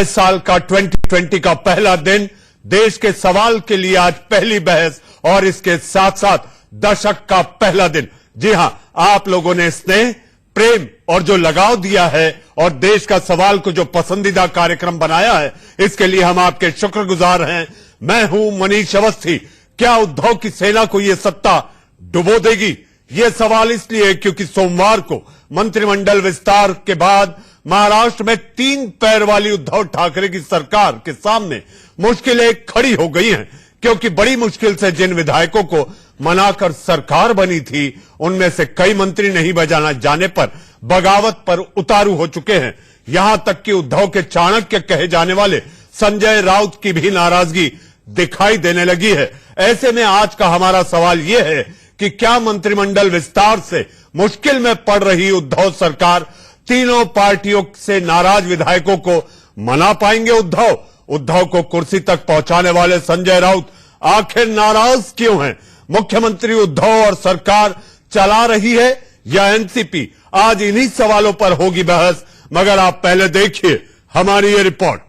नए साल का 2020 का पहला दिन, देश के सवाल के लिए आज पहली बहस और इसके साथ साथ दशक का पहला दिन। जी हां, आप लोगों ने स्नेह, प्रेम और जो लगाव दिया है और देश का सवाल को जो पसंदीदा कार्यक्रम बनाया है, इसके लिए हम आपके शुक्रगुजार हैं। मैं हूं मनीष अवस्थी। क्या उद्धव की सेना को यह सत्ता डुबो देगी? यह सवाल इसलिए क्योंकि सोमवार को मंत्रिमंडल विस्तार के बाद महाराष्ट्र में 3 पैर वाली उद्धव ठाकरे की सरकार के सामने मुश्किलें खड़ी हो गई हैं, क्योंकि बड़ी मुश्किल से जिन विधायकों को मनाकर सरकार बनी थी, उनमें से कई मंत्री नहीं बजाना जाने पर बगावत पर उतारू हो चुके हैं। यहां तक कि उद्धव के चाणक्य कहे जाने वाले संजय राउत की भी नाराजगी दिखाई देने लगी है। ऐसे में आज का हमारा सवाल यह है कि क्या मंत्रिमंडल विस्तार से मुश्किल में पड़ रही उद्धव सरकार तीनों पार्टियों से नाराज विधायकों को मना पाएंगे? उद्धव को कुर्सी तक पहुंचाने वाले संजय राउत आखिर नाराज क्यों हैं? मुख्यमंत्री उद्धव और सरकार चला रही है या एनसीपी? आज इन्हीं सवालों पर होगी बहस, मगर आप पहले देखिए हमारी ये रिपोर्ट।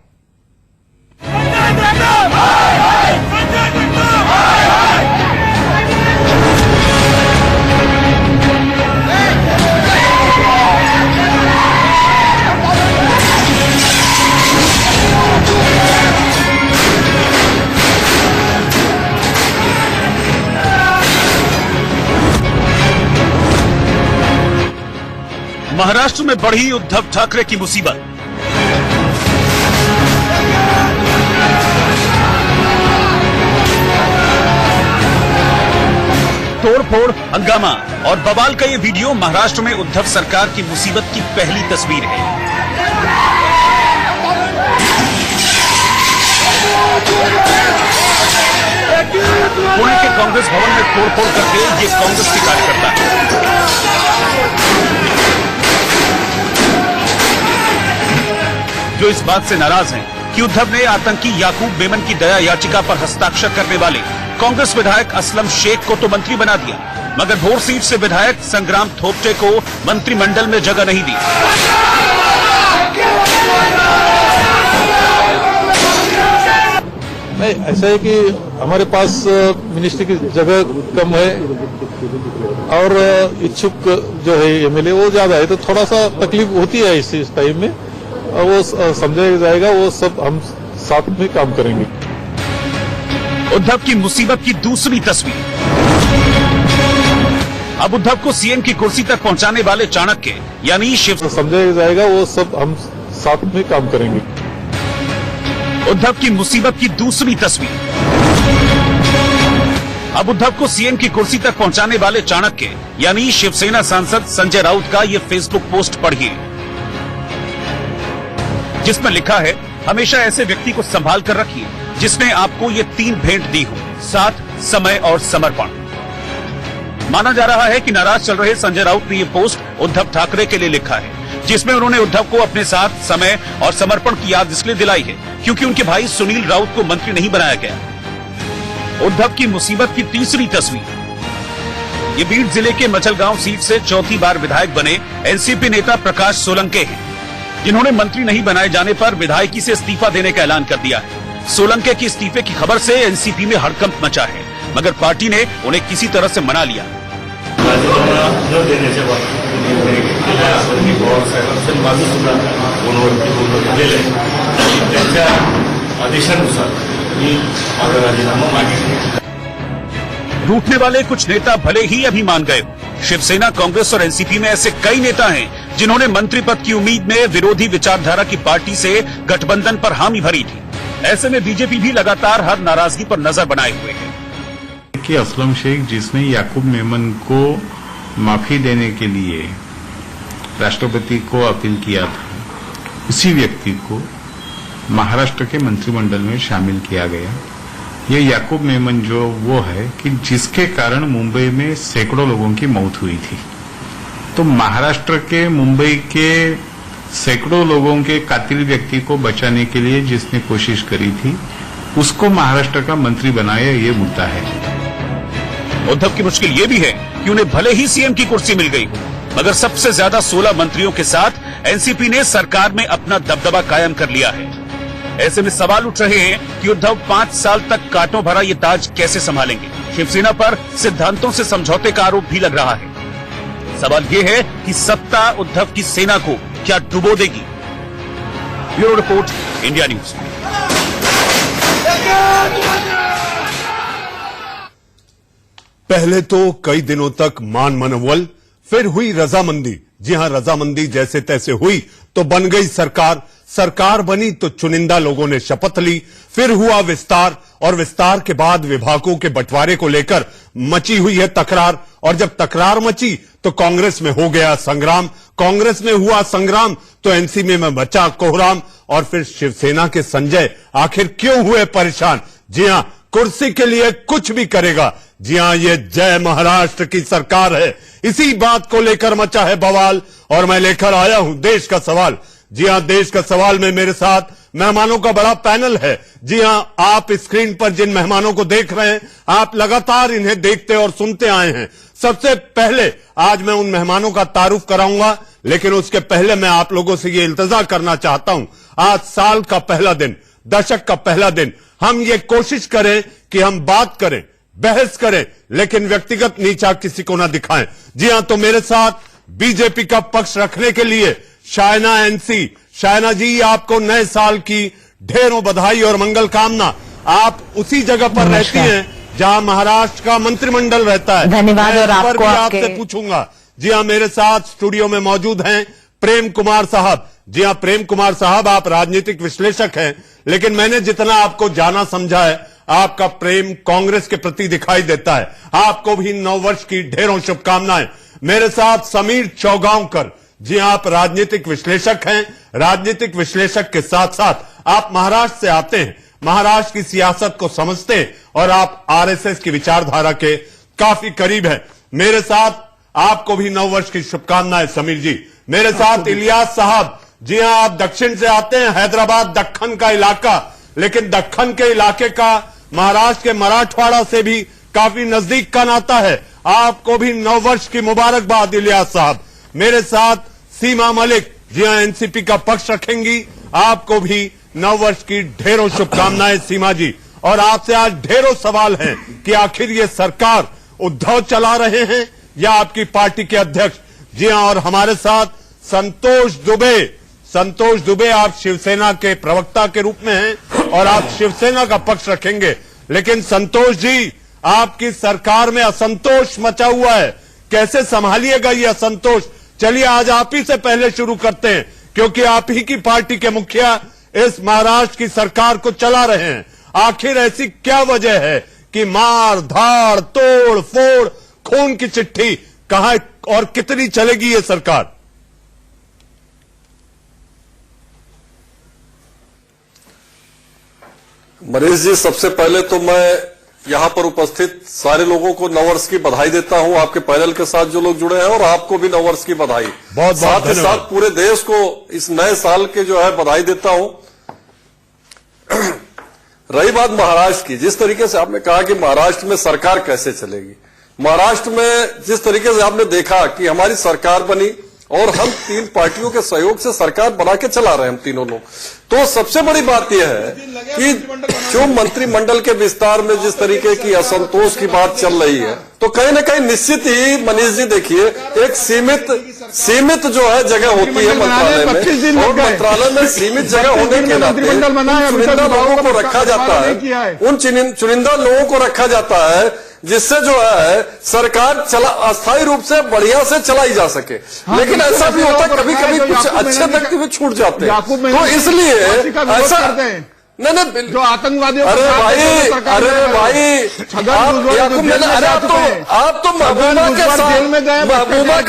महाराष्ट्र में बढ़ी उद्धव ठाकरे की मुसीबत। तोड़फोड़, हंगामा और बवाल का ये वीडियो महाराष्ट्र में उद्धव सरकार की मुसीबत की पहली तस्वीर है। पुणे के कांग्रेस भवन में तोड़फोड़ करके ये कांग्रेस के कार्यकर्ता है, जो इस बात से नाराज हैं कि उद्धव ने आतंकी याकूब मेमन की दया याचिका पर हस्ताक्षर करने वाले कांग्रेस विधायक असलम शेख को तो मंत्री बना दिया, मगर भोर सीट से विधायक संग्राम थोपटे को मंत्रिमंडल में जगह नहीं दी। नहीं, ऐसा है कि हमारे पास मिनिस्ट्री की जगह कम है और इच्छुक जो है एमएलए वो ज्यादा है, तो थोड़ा सा तकलीफ होती है इस टाइम में। वो समझाया जाएगा, वो सब हम साथ में काम करेंगे। उद्धव की मुसीबत की दूसरी तस्वीर। अब उद्धव को सीएम की कुर्सी तक पहुंचाने वाले चाणक्य यानी शिव समझाया जाएगा, वो सब हम साथ में काम करेंगे। उद्धव की मुसीबत की दूसरी तस्वीर। अब उद्धव को सीएम की कुर्सी तक पहुंचाने वाले चाणक्य यानी शिवसेना सांसद संजय राउत का ये फेसबुक पोस्ट पढ़िए, जिसमें लिखा है, हमेशा ऐसे व्यक्ति को संभाल कर रखिए जिसने आपको ये 3 भेंट दी हो, साथ, समय और समर्पण। माना जा रहा है कि नाराज चल रहे संजय राउत ने ये पोस्ट उद्धव ठाकरे के लिए लिखा है, जिसमें उन्होंने उद्धव को अपने साथ, समय और समर्पण की याद इसलिए दिलाई है क्योंकि उनके भाई सुनील राउत को मंत्री नहीं बनाया गया। उद्धव की मुसीबत की तीसरी तस्वीर। ये बीड जिले के मचलगांव सीट से चौथी बार विधायक बने एनसीपी नेता प्रकाश सोलंके हैं, जिन्होंने मंत्री नहीं बनाए जाने पर विधायकी से इस्तीफा देने का ऐलान कर दिया है। सोलंके की इस्तीफे की खबर से एनसीपी में हड़कंप मचा है, मगर पार्टी ने उन्हें किसी तरह से मना लिया। रूठने वाले कुछ नेता भले ही अभी मान गए। शिवसेना, कांग्रेस और एनसीपी में ऐसे कई नेता हैं जिन्होंने मंत्री पद की उम्मीद में विरोधी विचारधारा की पार्टी से गठबंधन पर हामी भरी थी। ऐसे में बीजेपी भी लगातार हर नाराजगी पर नजर बनाए हुए है। कि असलम शेख, जिसने याकूब मेमन को माफी देने के लिए राष्ट्रपति को अपील किया था, उसी व्यक्ति को महाराष्ट्र के मंत्रिमंडल में शामिल किया गया। ये याकूब मेमन जो वो है कि जिसके कारण मुंबई में सैकड़ों लोगों की मौत हुई थी। तो महाराष्ट्र के, मुंबई के सैकड़ों लोगों के कातिल व्यक्ति को बचाने के लिए जिसने कोशिश करी थी, उसको महाराष्ट्र का मंत्री बनाया, ये मुद्दा है। उद्धव की मुश्किल ये भी है कि उन्हें भले ही सीएम की कुर्सी मिल गई हो, मगर सबसे ज्यादा 16 मंत्रियों के साथ एनसीपी ने सरकार में अपना दबदबा कायम कर लिया है। ऐसे में सवाल उठ रहे हैं कि उद्धव 5 साल तक कांटों भरा ये ताज कैसे संभालेंगे। शिवसेना पर सिद्धांतों से समझौते का आरोप भी लग रहा है। सवाल ये है कि सत्ता उद्धव की सेना को क्या डुबो देगी। Bureau report, India news. पहले तो कई दिनों तक मान मनोबल, फिर हुई रजामंदी। जी हां, रजामंदी जैसे तैसे हुई तो बन गई सरकार, सरकार बनी तो चुनिंदा लोगों ने शपथ ली, फिर हुआ विस्तार, और विस्तार के बाद विभागों के बंटवारे को लेकर मची हुई है तकरार, और जब तकरार मची तो कांग्रेस में हो गया संग्राम, कांग्रेस में हुआ संग्राम तो एनसीपी में मचा कोहराम, और फिर शिवसेना के संजय आखिर क्यों हुए परेशान। जी हां, कुर्सी के लिए कुछ भी करेगा। जी हां, ये जय महाराष्ट्र की सरकार है। इसी बात को लेकर मचा है बवाल, और मैं लेकर आया हूं देश का सवाल। जी हां, देश का सवाल में मेरे साथ मेहमानों का बड़ा पैनल है। जी हां, आप स्क्रीन पर जिन मेहमानों को देख रहे हैं, आप लगातार इन्हें देखते और सुनते आए हैं। सबसे पहले आज मैं उन मेहमानों का तारुफ कराऊंगा, लेकिन उसके पहले मैं आप लोगों से ये इल्तजा करना चाहता हूं। आज साल का पहला दिन, दशक का पहला दिन, हम ये कोशिश करें कि हम बात करें, बहस करें, लेकिन व्यक्तिगत नीचा किसी को ना दिखाएं। जी हां, तो मेरे साथ बीजेपी का पक्ष रखने के लिए शायना एनसी। शायना जी, आपको नए साल की ढेरों बधाई और मंगल कामना। आप उसी जगह पर रहती हैं जहां महाराष्ट्र का मंत्रिमंडल रहता है। धन्यवाद। और आपको भी आपसे पूछूंगा। जी हां, मेरे साथ स्टूडियो में मौजूद हैं प्रेम कुमार साहब। जी हां, प्रेम कुमार साहब, आप राजनीतिक विश्लेषक हैं, लेकिन मैंने जितना आपको जाना समझा है, आपका प्रेम कांग्रेस के प्रति दिखाई देता है। आपको भी नववर्ष की ढेरों शुभकामनाएं। मेरे साथ समीर चौगांवकर। जी हां, आप राजनीतिक विश्लेषक हैं। राजनीतिक विश्लेषक के साथ साथ आप महाराष्ट्र से आते हैं, महाराष्ट्र की सियासत को समझते हैं, और आप आरएसएस की विचारधारा के काफी करीब हैं। मेरे साथ आपको भी नववर्ष की शुभकामनाएं समीर जी। मेरे साथ इलियास साहब। जी हां, आप दक्षिण से आते हैं, हैदराबाद दक्खन का इलाका, लेकिन दक्खन के इलाके का महाराष्ट्र के मराठवाड़ा से भी काफी नजदीक का नाता है। आपको भी नववर्ष की मुबारकबाद इलियास साहब। मेरे साथ सीमा मलिक। जी हां, एनसीपी का पक्ष रखेंगी। आपको भी नववर्ष की ढेरों शुभकामनाएं सीमा जी। और आपसे आज ढेरों सवाल हैं कि आखिर ये सरकार उद्धव चला रहे हैं या आपकी पार्टी के अध्यक्ष। जी हां, और हमारे साथ संतोष दुबे। संतोष दुबे, आप शिवसेना के प्रवक्ता के रूप में हैं और आप शिवसेना का पक्ष रखेंगे। लेकिन संतोष जी, आपकी सरकार में असंतोष मचा हुआ है, कैसे संभालिएगा ये असंतोष? चलिए आज आप ही से पहले शुरू करते हैं, क्योंकि आप ही की पार्टी के मुखिया इस महाराष्ट्र की सरकार को चला रहे हैं। आखिर ऐसी क्या वजह है कि मार धाड़, तोड़ फोड़, खून की चिट्ठी कहां और कितनी चलेगी ये सरकार? मनीष जी, सबसे पहले तो मैं यहां पर उपस्थित सारे लोगों को नववर्ष की बधाई देता हूं, आपके पैनल के साथ जो लोग जुड़े हैं, और आपको भी नववर्ष की बधाई। बहुत साथ ही साथ पूरे देश को इस नए साल के जो है बधाई देता हूं। रही बात महाराष्ट्र की, जिस तरीके से आपने कहा कि महाराष्ट्र में सरकार कैसे चलेगी, महाराष्ट्र में जिस तरीके से आपने देखा कि हमारी सरकार बनी और हम 3 पार्टियों के सहयोग से सरकार बना के चला रहे हैं हम तीनों लोग, तो सबसे बड़ी बात यह है कि जो मंत्रिमंडल के विस्तार में जिस तरीके की असंतोष की बात चल रही है, तो कहीं ना कहीं निश्चित ही मनीष जी देखिए, एक सीमित जो है जगह होती है मंत्रालय में, और मंत्रालय में सीमित जगह होने के नाते चुनिंदा लोगों को रखा जाता है, उन चुनिंदा लोगों को रखा जाता है जिससे जो है सरकार अस्थायी रूप से बढ़िया से चलाई जा सके। लेकिन ऐसा भी होता है कभी कभी कुछ अच्छे व्यक्ति भी छूट जाते हैं, तो इसलिए ऐसा नहीं जो आतंकवादियों, अरे भाई आप तो महबूबा के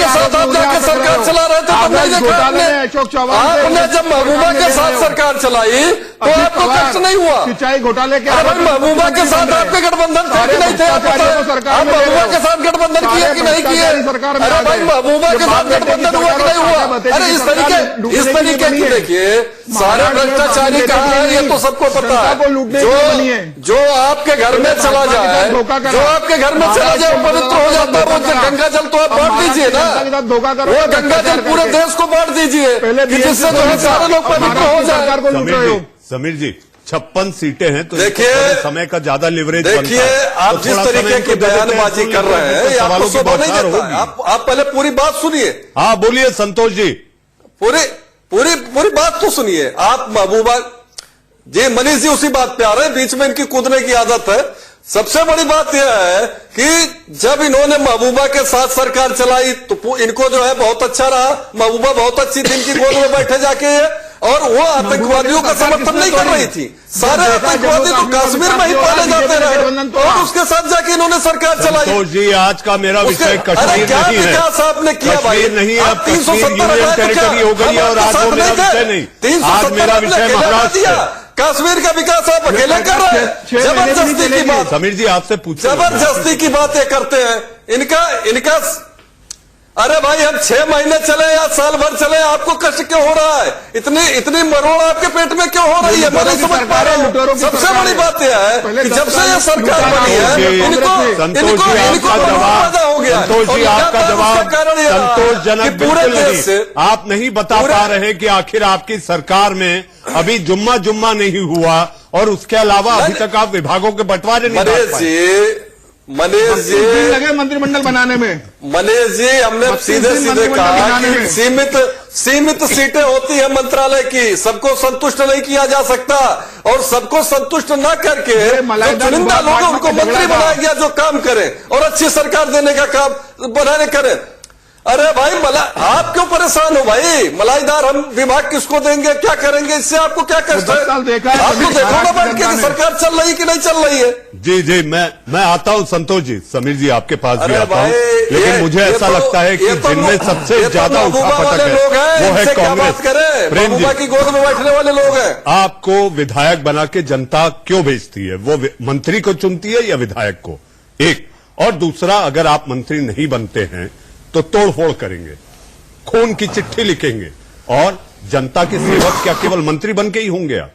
साथ आप जाके सरकार चला रहे थे, तब नहीं देखा आपने जब महबूबा के साथ सरकार चलाई तो आपको कष्ट नहीं हुआ? सिंचाई घोटाले के भाई महबूबा के साथ आपके गठबंधन थे कि नहीं थे? आप महबूबा के साथ गठबंधन किए कि नहीं किए? अरे भाई महबूबा के साथ गठबंधन हुआ कि नहीं हुआ? अरे इस तरीके की देखिए सारे भ्रष्टाचारी कहाँ है ये तो सबको पता है। जो आपके घर में चला जाए, जो आपके घर में चला जाए पवित्र हो जाता है, वो गंगा जल तो आप बांट दीजिए ना, वो गंगा जल पूरे देश को बांट दीजिए जिससे जो है सारे लोग पवित्र हो जाए। समीर जी 56 सीटें हैं तो देखिए, समय का ज्यादा लिवरेज देखिए आप जिस तरीके की बयानबाजी कर रहे हैं आपको शोभा नहीं देता। आप पहले पूरी बात सुनिए। हाँ बोलिए संतोष जी। पूरी बात तो सुनिए। आप महबूबा जी, मनीष जी उसी बात पे आ रहे हैं, बीच में इनकी कूदने की आदत है। सबसे बड़ी बात यह है कि जब इन्होंने महबूबा के साथ सरकार चलाई तो इनको जो है बहुत अच्छा रहा। महबूबा बहुत अच्छी थी, इनकी गोद में बैठे जाके और वो आतंकवादियों का समर्थन नहीं कर रही थी। सारे आतंकवादी तो कश्मीर में ही पाले जाते रहे और उसके साथ जाके इन्होंने सरकार चलाई। संतोष जी आज का मेरा विषय कश्मीर क्या नहीं है। विकास आपने किया भाई? कश्मीर नहीं है, अब कश्मीर यूनियन टेरिटरी हो गई है और आज वो मेरा विषय नहीं। आज मेरा विषय महाराष्ट्र है। कश्मीर का विकास आप अकेले कर रहे हैं। जबरदस्ती की बात, समीर जी आपसे पूछे, जबरदस्ती की बातें करते हैं। इनका अरे भाई हम 6 महीने चले या साल भर चले, आपको कष्ट क्यों हो रहा है? इतनी मरोड़ आपके पेट में क्यों हो रही है? मैं नहीं समझ पा रहा हूँ। सबसे बड़ी बात यह है कि जब से ये सरकार बनी है इनको मजा हो गया। संतोष जी आपका जवाब संतोषजनक पूरे देश से आप नहीं बता पा रहे कि आखिर आपकी सरकार में अभी जुम्मा नहीं हुआ और उसके अलावा अभी तक आप विभागों के बंटवारे नहीं। मनीष जी लगे मंत्रिमंडल बनाने में। मनीष जी हमने सीधे कहा कि सीमित सीटें होती है मंत्रालय की, सबको संतुष्ट नहीं किया जा सकता और सबको संतुष्ट न करके जो चुनिंदा लोग हैं उनको मंत्री बनाया गया जो काम करें और अच्छी सरकार देने का काम बनाने करें। अरे भाई आप क्यों परेशान हो भाई? मलाईदार हम विभाग किसको देंगे, क्या करेंगे, इससे आपको क्या कष्ट है? आपको देखो ना बैठ के सरकार चल रही कि नहीं चल रही है। जी मैं आता हूँ संतोष जी, समीर जी आपके पास भी आता हूँ, लेकिन मुझे ऐसा लगता है कि जिनमें सबसे ज्यादा उठापटक है वो है कांग्रेस। प्रेम जी की गोद में बैठने वाले लोग हैं। आपको विधायक बना के जनता क्यों भेजती है? वो मंत्री को चुनती है या विधायक को? एक और दूसरा, अगर आप मंत्री नहीं बनते हैं तो तोड़फोड़ करेंगे, खून की चिट्ठी लिखेंगे और जनता के सेवक क्या केवल मंत्री बन के ही होंगे आप?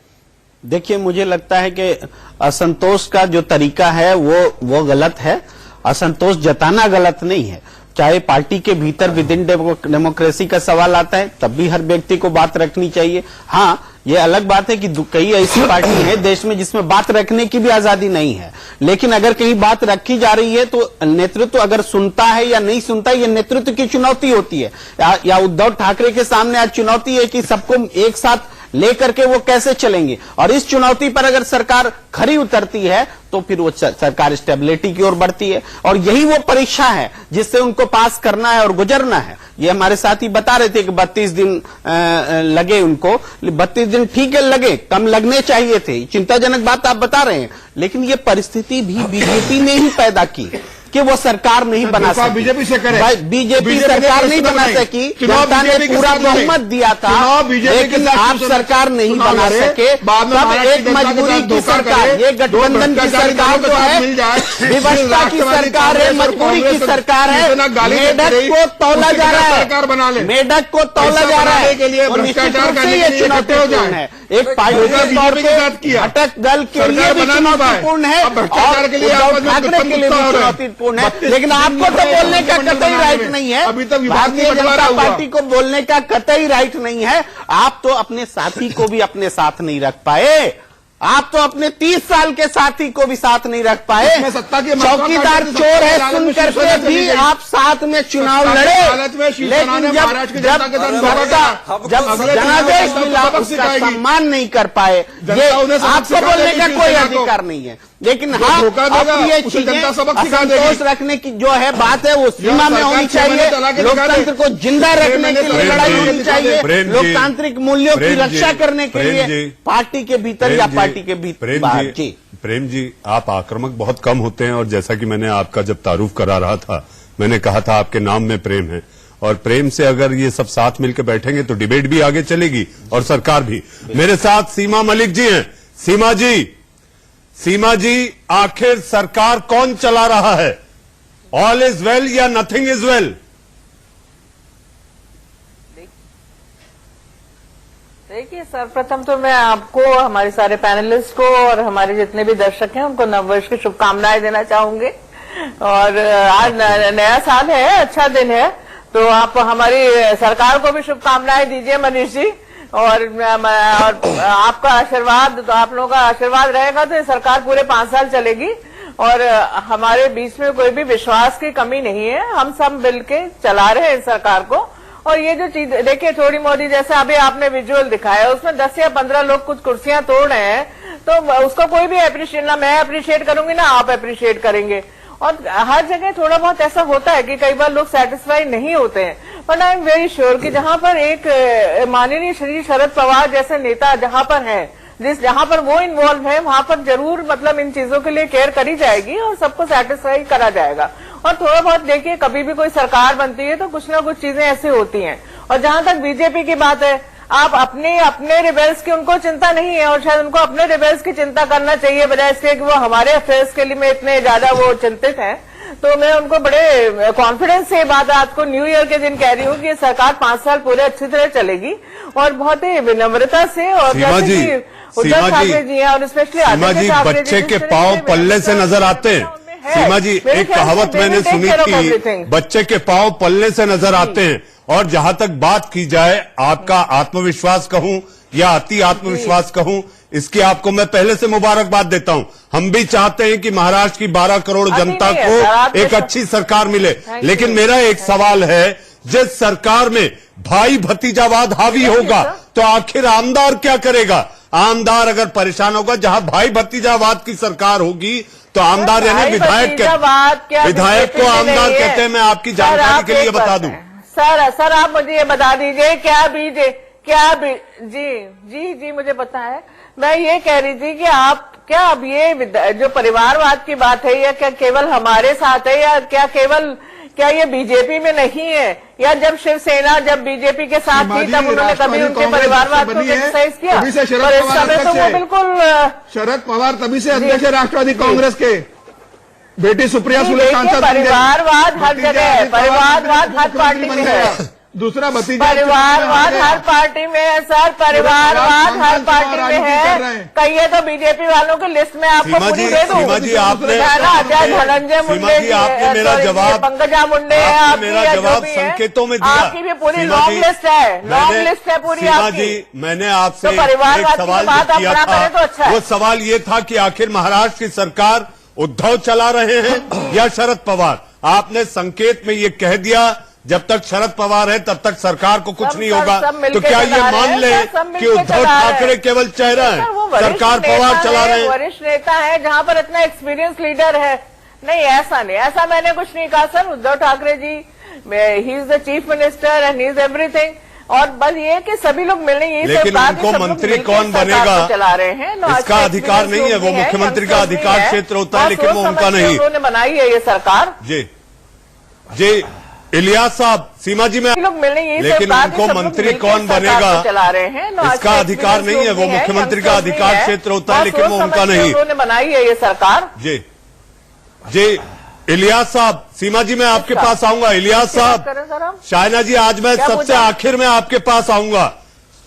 देखिए मुझे लगता है कि असंतोष का जो तरीका है वो गलत है। असंतोष जताना गलत नहीं है। चाहे पार्टी के भीतर विद इन डेमोक्रेसी का सवाल आता है तब भी हर व्यक्ति को बात रखनी चाहिए। हाँ, ये अलग बात है कि कई ऐसी पार्टी है देश में जिसमें बात रखने की भी आजादी नहीं है, लेकिन अगर कहीं बात रखी जा रही है तो नेतृत्व अगर सुनता है या नहीं सुनता, ये नेतृत्व की चुनौती होती है। या उद्धव ठाकरे के सामने आज चुनौती है कि सबको एक साथ लेकर के वो कैसे चलेंगे, और इस चुनौती पर अगर सरकार खरी उतरती है तो फिर वो सरकार स्टेबिलिटी की ओर बढ़ती है और यही वो परीक्षा है जिससे उनको पास करना है और गुजरना है। ये हमारे साथी बता रहे थे कि 32 दिन लगे उनको। 32 दिन ठीक है, लगे, कम लगने चाहिए थे, चिंताजनक बात आप बता रहे हैं, लेकिन ये परिस्थिति भी बीजेपी ने ही पैदा की कि वो सरकार नहीं बना सकी। बीजेपी से करे, बीजेपी सरकार नहीं बना सकी। जनता ने पूरा बहुमत दिया था, लेकिन आप सरकार नहीं बना सके। तब एक मजबूरी की सरकार, ये गठबंधन की सरकार जो है, विवशता की सरकार है, मजबूरी की सरकार है। मेढक को तौला जा रहा है, मेढक को तौला जा रहा है, निश्चित रूप से ये चुनौतीपूर्ण है। एक पार्टी के तौर पर घटक दल के लिए भी चुनौतीपूर्ण है और उद्धव ठाकरे के लिए भी चुनौतीपूर्ण है, लेकिन आपको तो बोलने का कतई राइट नहीं है। अभी तक भारतीय जनता पार्टी को बोलने का कतई राइट नहीं है। आप तो अपने साथी को भी अपने साथ नहीं रख पाए, आप तो अपने 30 साल के साथी को भी साथ नहीं रख पाए। चौकीदार चोर है सुन करके भी आप साथ में चुनाव लड़े, लेकिन जब जनादेश मिला उसका सम्मान नहीं कर पाए। ये आपको बोलने का कोई अधिकार नहीं है, लेकिन हाँ अब ये चीजें असंतोष रखने की जो है बात है वो सीमा में होनी चाहिए। लोकतंत्र को जिंदा रखने के लिए लड़ाई होनी चाहिए, लोकतांत्रिक मूल्यों की रक्षा करने के लिए पार्टी के भीतर या पार्टी के भीतर। प्रेम जी आप आक्रामक बहुत कम होते हैं और जैसा कि मैंने आपका जब तारुफ करा रहा था मैंने कहा था आपके नाम में प्रेम है और प्रेम से अगर ये सब साथ मिलकर बैठेंगे तो डिबेट भी आगे चलेगी और सरकार भी। मेरे साथ सीमा मलिक जी हैं। सीमा जी आखिर सरकार कौन चला रहा है? ऑल इज वेल या नथिंग इज वेल? देखिए सर्वप्रथम तो मैं आपको, हमारे सारे पैनलिस्ट को और हमारे जितने भी दर्शक हैं उनको नववर्ष की शुभकामनाएं देना चाहूंगी। और आज नया साल है, अच्छा दिन है, तो आप हमारी सरकार को भी शुभकामनाएं दीजिए मनीष जी, और आपका आशीर्वाद, तो आप लोगों का आशीर्वाद रहेगा तो ये सरकार पूरे 5 साल चलेगी और हमारे बीच में कोई भी विश्वास की कमी नहीं है। हम सब मिलके चला रहे हैं इस सरकार को। और ये जो चीज देखिए, थोड़ी मोदी जैसे अभी आपने विजुअल दिखाया, उसमें 10 या 15 लोग कुछ कुर्सियां तोड़ रहे हैं, तो उसको कोई भी अप्रिशिएट, ना मैं अप्रिशिएट करूंगी ना आप अप्रिशिएट करेंगे। और हर जगह थोड़ा बहुत ऐसा होता है कि कई बार लोग सेटिस्फाई नहीं होते हैं, but I am very sure कि जहां पर एक माननीय श्री शरद पवार जैसे नेता जहां पर है, जहां पर वो इन्वॉल्व है, वहां पर जरूर मतलब इन चीजों के लिए केयर करी जाएगी और सबको सेटिस्फाई करा जाएगा। और थोड़ा बहुत देखिए, कभी भी कोई सरकार बनती है तो कुछ ना कुछ चीजें ऐसी होती हैं। और जहां तक बीजेपी की बात है, आप अपने रिबेल्स की उनको चिंता नहीं है और शायद उनको अपने रिबेल्स की चिंता करना चाहिए, बजाय इसके कि वो हमारे अफेयर्स के लिए में इतने ज्यादा वो चिंतित हैं। तो मैं उनको बड़े कॉन्फिडेंस से बात आज को न्यू ईयर के दिन कह रही हूँ कि सरकार 5 साल पूरे अच्छी तरह चलेगी और बहुत ही विनम्रता से। और उद्धव ठाकरे जी हैं और स्पेशली बच्चे के पांव पल्ले से नजर आते हैं। सीमा जी, एक कहावत मैंने सुनी थी, बच्चे के पांव पल्ले से नजर आते हैं। और जहां तक बात की जाए, आपका आत्मविश्वास कहूं या अति आत्मविश्वास कहूं, इसकी आपको मैं पहले से मुबारकबाद देता हूं। हम भी चाहते हैं कि महाराष्ट्र की 12 करोड़ जनता को एक अच्छी सरकार मिले, लेकिन मेरा एक सवाल है, जिस सरकार में भाई भतीजावाद हावी होगा तो आखिर आमदार क्या करेगा? आमदार अगर परेशान होगा, जहां भाई भतीजावाद की सरकार होगी तो आमदार यानी विधायक को आमदार कहते हैं। मैं आपकी जानकारी के लिए बता दूं। सर आप मुझे ये बता दीजिए, जी मुझे पता है। मैं ये कह रही थी कि आप क्या अब ये जो परिवारवाद की बात है, या क्या केवल हमारे साथ है, या क्या ये बीजेपी में नहीं है, या जब शिवसेना जब बीजेपी के साथ थी तब उन्होंने कभी उनके परिवारवाद को क्रिटिसाइज किया? और इस समय तो वो बिल्कुल शरद पवार तभी से अध्यक्ष है राष्ट्रवादी कांग्रेस के। बेटी सुप्रिया सुले सांसद, परिवारवाद हर जगह है, परिवारवाद हर पार्टी में है। दूसरा भतीजा, परिवारवाद हर पार्टी में है सर, परिवारवाद हर पार्टी में है। कहिए तो बीजेपी वालों की लिस्ट में आपको पूरी दे दूं। सीमा जी, आपने धनंजय मुंडे, आपने मेरा जवाब, पंकजा मुंडे है, मेरा जवाब संकेतों में दिया। आपकी भी पूरी लॉन्ग लिस्ट है पूरी आपकी। मैंने आपसे एक सवाल किया था, वो सवाल ये था कि आखिर महाराष्ट्र की सरकार उद्धव चला रहे हैं या शरद पवार? आपने संकेत में ये कह दिया जब तक शरद पवार है तब तक सरकार को कुछ नहीं होगा। तो क्या ये मान ले कि उद्धव ठाकरे केवल चेहरा है, सरकार पवार चला रहे हैं? वरिष्ठ नेता है जहां पर इतना एक्सपीरियंस लीडर है। नहीं, ऐसा नहीं, ऐसा मैंने कुछ नहीं कहा sir. Uddhav Thackeray ji, he is the chief minister and he is everything. और बस ये कि सभी लोग मिलने, यही लेकिन उनको मंत्री कौन बनेगा चला रहे हैं, इसका अधिकार नहीं है। वो मुख्यमंत्री का अधिकार क्षेत्र होता है, लेकिन वो उनका नहीं। उन्होंने बनाई है ये सरकार। जी इलियास साहब, सीमा जी में लोग मिलने, लेकिन उनको मंत्री कौन बनेगा चला रहे हैं, इसका अधिकार नहीं है। वो मुख्यमंत्री का अधिकार क्षेत्र होता है, लेकिन वो उनका नहीं। उन्होंने बनाई है ये सरकार। जी इलियास साहब, सीमा जी मैं आपके पास आऊंगा। इलियास साहब, शायना जी, आज मैं सबसे आखिर में आपके पास आऊंगा।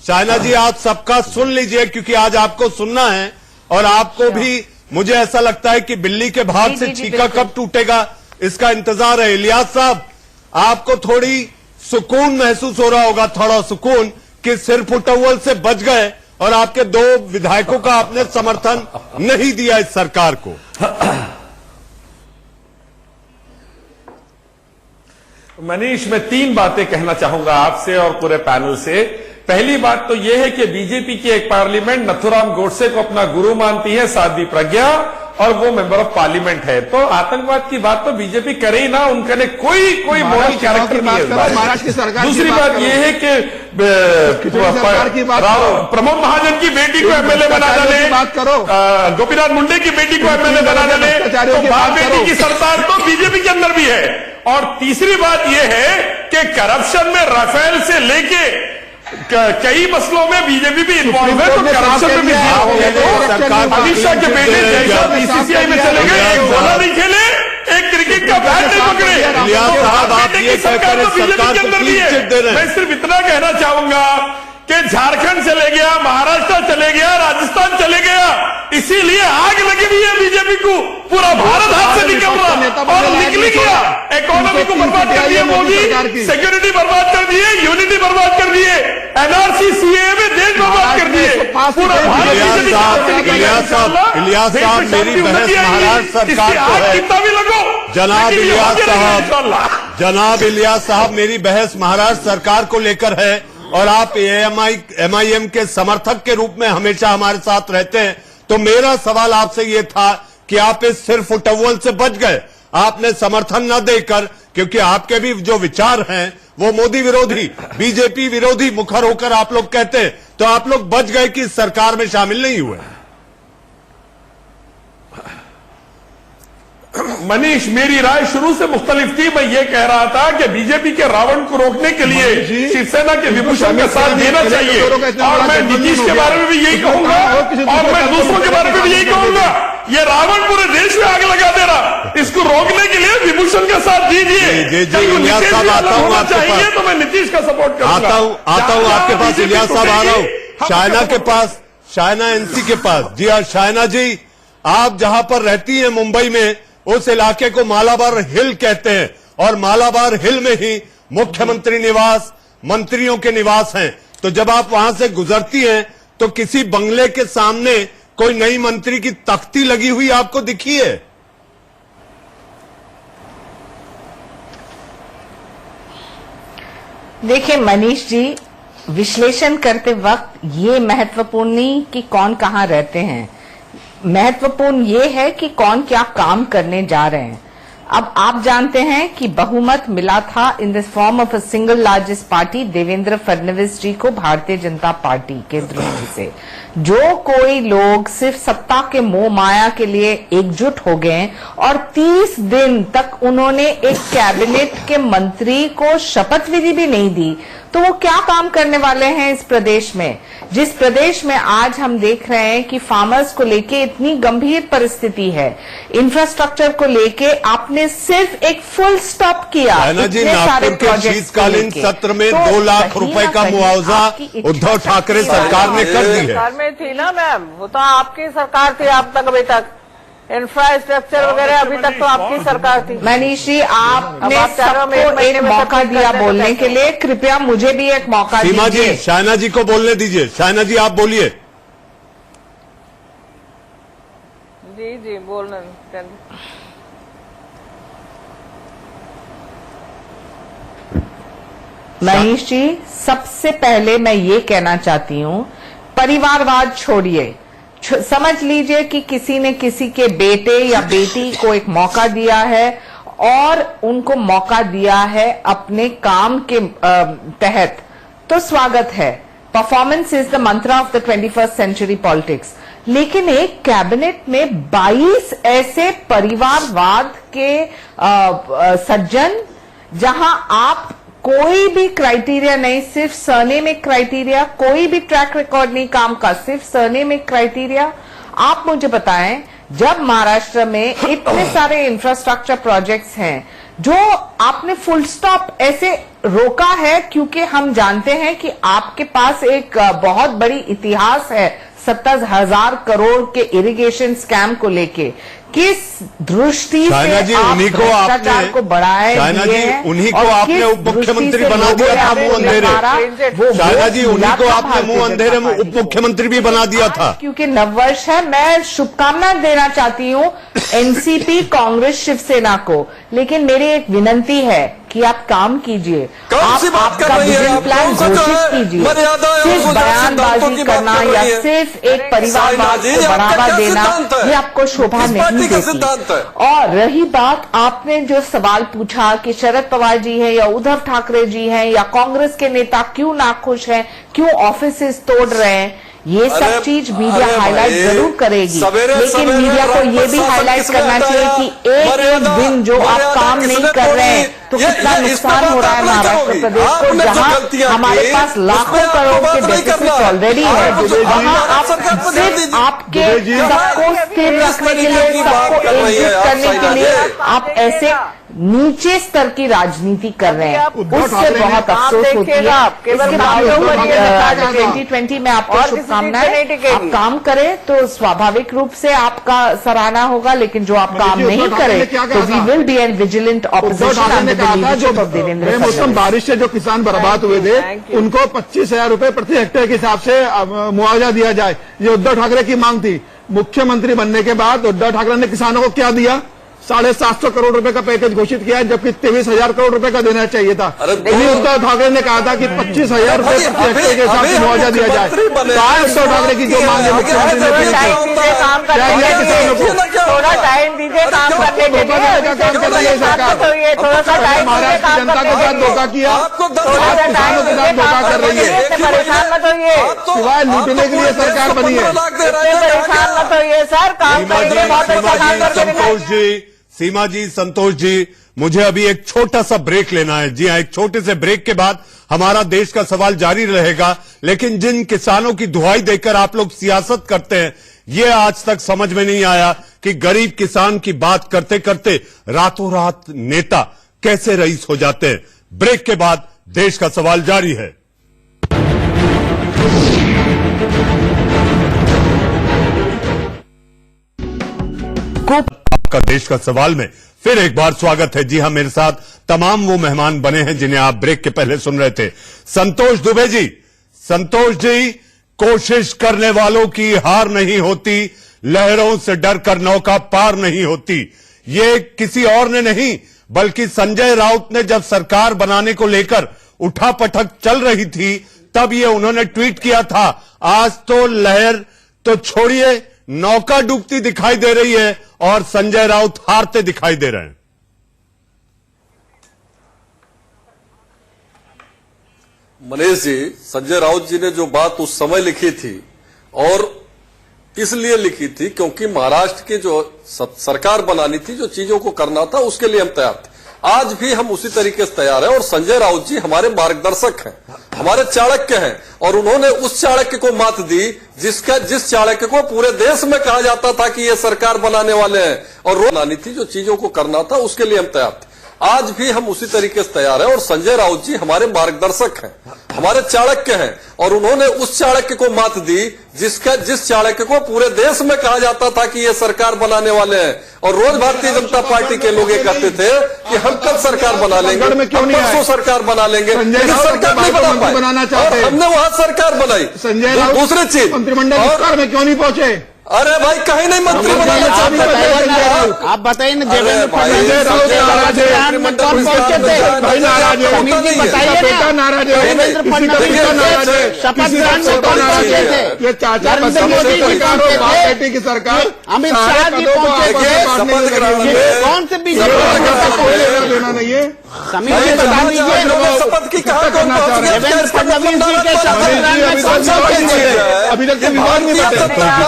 शायना जी, आप सबका सुन लीजिए, क्योंकि आज आपको सुनना है और आपको भी, मुझे ऐसा लगता है कि बिल्ली के भाग से छीका कब टूटेगा इसका इंतजार है। इलियास साहब, आपको थोड़ी सुकून महसूस हो रहा होगा, थोड़ा सुकून कि सिर फुटअव्वल से बच गए और आपके 2 विधायकों का आपने समर्थन नहीं दिया इस सरकार को। मनीष, मैं 3 बातें कहना चाहूंगा आपसे और पूरे पैनल से। पहली बात तो यह है कि बीजेपी की एक पार्लियामेंट नथुराम गोडसे को अपना गुरु मानती है, साध्वी प्रज्ञा, और वो मेंबर ऑफ पार्लियामेंट है। तो आतंकवाद की बात तो बीजेपी करे ही ना, उनके लिए कोई मॉरल कैरेक्टर नहीं है। महाराष्ट्र की सरकार। दूसरी बात यह है कि प्रमोद महाजन की बेटी को एमएलए बना डाले, बात करो, गोपीनाथ मुंडे की बेटी को एमएलए बना डाले, तो बाप बेटी की सरकार तो बीजेपी के अंदर भी है। और तीसरी बात यह है कि करप्शन में राफेल से लेके कई मसलों में बीजेपी भी इन्वॉल्व है, तो करप्शन में भी अमित शाह के बेटे जैसा बीसीसीआई में चले गए, एक बॉलर नहीं खेले, एक क्रिकेट का बैट नहीं पकड़े। सरकार तो बीजेपी के अंदर भी है। मैं सिर्फ इतना कहना चाहूंगा कि झारखंड चले गया, महाराष्ट्र चले गया, राजस्थान चले गया, इसीलिए आग लगी हुई है बीजेपी को, पूरा भारत हाथ से निकल रहा और निकली गया। इकोनॉमी को बर्बाद कर दिया मोदी, सिक्योरिटी बर्बाद कर दिए, यूनिटी बर्बाद कर दिए, एनआरसी सीएए में देश बर्बाद कर दिए, पूरा भारत इलियास साहब मेरी बहस महाराष्ट्र सरकार को है। कितना भी लगो जनाब इलियास साहब मेरी बहस महाराष्ट्र सरकार को लेकर है और आप एमआईएम के समर्थक के रूप में हमेशा हमारे साथ रहते हैं। तो मेरा सवाल आपसे ये था कि आप इस सिर्फ उटव्वल से बच गए, आपने समर्थन न देकर, क्योंकि आपके भी जो विचार हैं वो मोदी विरोधी, बीजेपी विरोधी मुखर होकर आप लोग कहते हैं, तो आप लोग बच गए कि इस सरकार में शामिल नहीं हुए। मनीष, मेरी राय शुरू से मुख्तलिफ थी। मैं ये कह रहा था कि बीजेपी के रावण को रोकने के लिए शिवसेना के विभूषण का साथ देना चाहिए, और मैं नीतीश के बारे में भी यही कहूंगा और मैं दूसरों के बारे में भी यही कहूंगा। ये रावण पूरे देश में आग लगा दे रहा, इसको रोकने के लिए विभूषण का साथ दीजिए। चाहिए तो मैं नीतीश का सपोर्ट करूंगा। आता हूं आपके पास इलियास साहब, आ रहा हूं शायना के पास, शायना एनसी के पास। जी हाँ शायना जी, आप जहां पर रहती हैं मुंबई में, उस इलाके को मालाबार हिल कहते हैं और मालाबार हिल में ही मुख्यमंत्री निवास, मंत्रियों के निवास हैं। तो जब आप वहां से गुजरती हैं तो किसी बंगले के सामने कोई नई मंत्री की तख्ती लगी हुई आपको दिखी है? देखिए मनीष जी, विश्लेषण करते वक्त ये महत्वपूर्ण नहीं कि कौन कहां रहते हैं, महत्वपूर्ण ये है कि कौन क्या काम करने जा रहे हैं। अब आप जानते हैं कि बहुमत मिला था in the form of a single largest party Devendra Fadnavis ji को, भारतीय जनता पार्टी के दृष्टि से। जो कोई लोग सिर्फ सत्ता के मोह माया के लिए एकजुट हो गए और 30 दिन तक उन्होंने एक कैबिनेट के मंत्री को शपथ विधि भी नहीं दी, तो वो क्या काम करने वाले हैं इस प्रदेश में, जिस प्रदेश में आज हम देख रहे हैं कि फार्मर्स को लेके इतनी गंभीर परिस्थिति है, इंफ्रास्ट्रक्चर को लेके आपने सिर्फ एक फुल स्टॉप किया। जी, नागपुर के शीतकालीन सत्र में 2 लाख रुपए का मुआवजा उद्धव ठाकरे सरकार ने कर दी है। सरकार में थी ना मैम, वो तो आपकी सरकार थी अब तक, अभी तक इंफ्रास्ट्रक्चर वगैरह अभी तक तो आपकी सरकार थी। मनीष जी, आपने सबको एक मौका दिया बोलने के लिए, कृपया मुझे भी एक मौका दीजिए। सीमा जी, शायना जी को बोलने दीजिए। शायना जी आप बोलिए। जी बोलना। मनीष जी, सबसे पहले मैं ये कहना चाहती हूँ, परिवारवाद छोड़िए, समझ लीजिए कि किसी ने किसी के बेटे या बेटी को एक मौका दिया है और उनको मौका दिया है अपने काम के तहत, तो स्वागत है। Performance is the mantra of the 21st century politics. लेकिन एक कैबिनेट में 22 ऐसे परिवारवाद के सज्जन, जहां आप कोई भी क्राइटेरिया नहीं, सिर्फ सरनेमिक क्राइटेरिया, कोई भी ट्रैक रिकॉर्ड नहीं काम का, सिर्फ सरनेमिक क्राइटेरिया। आप मुझे बताएं, जब महाराष्ट्र में इतने सारे इंफ्रास्ट्रक्चर प्रोजेक्ट्स हैं जो आपने फुल स्टॉप ऐसे रोका है, क्योंकि हम जानते हैं कि आपके पास एक बहुत बड़ी इतिहास है 70,000 करोड़ के इरिगेशन स्कैम को लेके, किस दृष्टि से आप भ्रष्टाचार को बढ़ाए हुए हैं, उन्हीं को आपने उप मुख्यमंत्री बना दिया था मुंह अंधेरे। शायना जी, उन्हीं को आपने मुंह अंधेरे में उप मुख्यमंत्री भी बना दिया था। क्योंकि नववर्ष है, मैं शुभकामना देना चाहती हूँ एनसीपी, कांग्रेस, शिवसेना को, लेकिन मेरी एक विनंती है कि आप काम कीजिए, आपका विजन प्लान घोषित कीजिए। सिर्फ बयानबाजी करना या सिर्फ एक परिवारवाद को बढ़ावा देना, ये आपको शोभा नहीं देती। और रही बात, आपने जो सवाल पूछा कि शरद पवार जी है या उद्धव ठाकरे जी हैं या कांग्रेस के नेता क्यों नाखुश हैं, क्यों ऑफिसेज तोड़ रहे हैं, ये सब चीज मीडिया हाईलाइट जरूर करेगी, लेकिन मीडिया को ये भी हाईलाइट करना चाहिए कि एक एक दिन जो आप काम नहीं कर रहे हैं तो कितना नुकसान हो रहा है महाराष्ट्र प्रदेश को, जहां हमारे पास लाखों करोड़ के डेफिसिट ऑलरेडी है, वहां आप सिर्फ आपके सबको स्थिर रखने के लिए, सबको एकजुट करने के लिए आप ऐसे नीचे स्तर की राजनीति कर रहे हैं, उससे बहुत अफसोस होती है। इसके बावजूद 2020 में आपको शुभकामनाएं। आप काम करें तो स्वाभाविक रूप से आपका सराहना होगा, लेकिन जो आप काम नहीं करें तो we will be an vigilant opposition under the leadership of Devendra मौसम बारिश से जो किसान बर्बाद हुए थे उनको 25,000 रुपए प्रति हेक्टेयर के हिसाब से मुआवजा दिया जाए, ये उद्धव ठाकरे की मांग थी। मुख्यमंत्री बनने के बाद उद्धव ठाकरे ने किसानों को क्या दिया? 750 करोड़ रुपए का पैकेज घोषित किया, जबकि 23,000 करोड़ रुपए का देना चाहिए था। उद्धव ठाकरे ने कहा था कि 25,000 रुपए प्रति हेक्टेयर के हिसाब से मुआवजा दिया जाए। उद्धव ठाकरे की जो मांग है मुख्यमंत्री ने पूरी किसानों को थोड़ा टाइम दीजिए काम करने के लिए। काम कर रही है सरकार, थोड़ा सा टाइम महाराष्ट्र की जनता के साथ धोखा किया, किसानों के साथ धोखा कर रही है। परेशान मत होइए, सिवाय लूटने के लिए सरकार बनी है। परेशान मत होइए सर, काम करेंगे, बहुत अच्छा काम करके। सीमा जी, संतोष जी, मुझे अभी एक छोटा सा ब्रेक लेना है। जी हाँ, एक छोटे से ब्रेक के बाद हमारा देश का सवाल जारी रहेगा। लेकिन जिन किसानों की दुहाई देकर आप लोग सियासत करते हैं, ये आज तक समझ में नहीं आया कि गरीब किसान की बात करते करते रातों रात नेता कैसे रईस हो जाते हैं। ब्रेक के बाद देश का सवाल जारी है। आपका देश का सवाल में फिर एक बार स्वागत है। जी हां, मेरे साथ तमाम वो मेहमान बने हैं जिन्हें आप ब्रेक के पहले सुन रहे थे। संतोष दुबे जी, संतोष जी, कोशिश करने वालों की हार नहीं होती, लहरों से डरकर नौका पार नहीं होती। ये किसी और ने नहीं बल्कि संजय राउत ने जब सरकार बनाने को लेकर उठापटक चल रही थी तब ये उन्होंने ट्वीट किया था। आज तो लहर तो छोड़िए, नौका डूबती दिखाई दे रही है और संजय राउत हारते दिखाई दे रहे हैं। मनीष जी, संजय राउत जी ने जो बात उस समय लिखी थी और इसलिए लिखी थी क्योंकि महाराष्ट्र की जो सरकार बनानी थी, जो चीजों को करना था, उसके लिए हम तैयार थे। आज भी हम उसी तरीके से तैयार हैं और संजय राउत जी हमारे मार्गदर्शक हैं, हमारे चाणक्य हैं और उन्होंने उस चाणक्य को मात दी जिस चाणक्य को पूरे देश में कहा जाता था कि ये सरकार बनाने वाले हैं और रोज बनानी थी, जो चीजों को करना था, उसके लिए हम तैयार थे। आज भी हम उसी तरीके से तैयार हैं और संजय राउत जी हमारे मार्गदर्शक हैं, हमारे चाणक्य हैं और उन्होंने उस चाणक्य को मात दी जिस चाणक्य को पूरे देश में कहा जाता था कि ये सरकार बनाने वाले हैं और रोज भारतीय जनता पार्टी के लोग ये कहते थे कि हम कब सरकार बना लेंगे, हम परसों सरकार बना लेंगे, लेकिन सरकार नहीं बना पाए और हमने वहां सरकार बनाई। संजय राउत दूसरी चीज, मंत्रिमंडल विस्तार में क्यों नहीं पहुंचे? अरे भाई कहीं नहीं मंत्री बनाना चाहते। आप बताइए ना, देवेंद्र फडणवीस देवेंद्र फडणवीस शपथ ग्रहण में कौन पहुंचे थे? ये चाचा पार्टी की सरकार, अमित शाह जी पहुंचे थे, कौन से बीजेपी देना नहीं है। शपथ की कहा देवेंद्र फडणवीस जी के शपथ ग्रहण में कौन पहुंचे थे? अभी तक विवाद नहीं बचे,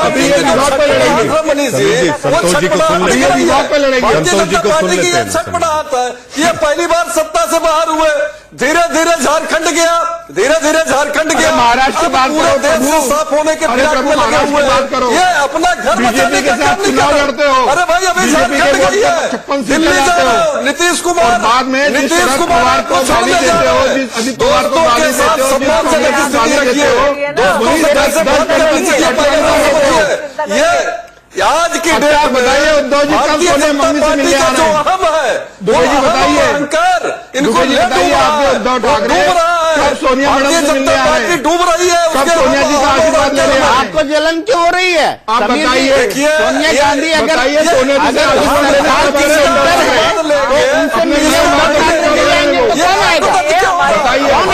अभी ये विवाद पर लड़ेंगे। संतोष जी को सुन लेते हैं, विवाद पर लड़ेंगे। संतोष जी को सुन लेते हैं। छटपटाहट है, ये पहली बार सत्ता से बाहर हुए, धीरे धीरे झारखंड गया, धीरे धीरे झारखंड गया, महाराष्ट्र की बात पूरे देश से साफ होने के फिराक में लगे हुए हैं। ये अपना घर बचाने का काम नहीं कर लड़ते हो। अरे भाई अभी झारखंड गई है, दिल्ली जा रहे हो, नीतीश कुमार, बाद में नीतीश कुमार को गाली देते हो, दोस्तों के साथ सम्मान से स्थिति रखिए, दोस्तों से कैसे बात करें। ये आज की डेट में बताइए, उद्धव जी कब सोने मम्मी से मिलने आ रहे हैं? अहम है, दुबे जी बताइए, इनको बताइए आपने उद्धव ठाकरे कब सोनिया मैडम से मिलने आ रहे हैं? डूब रही है, कब सोनिया जी का आशीर्वाद ले रहे हैं? आपको जलन क्यों हो रही है? आप बताइए, सोनिया गांधी अगर सोनिया जी से आशीर्वाद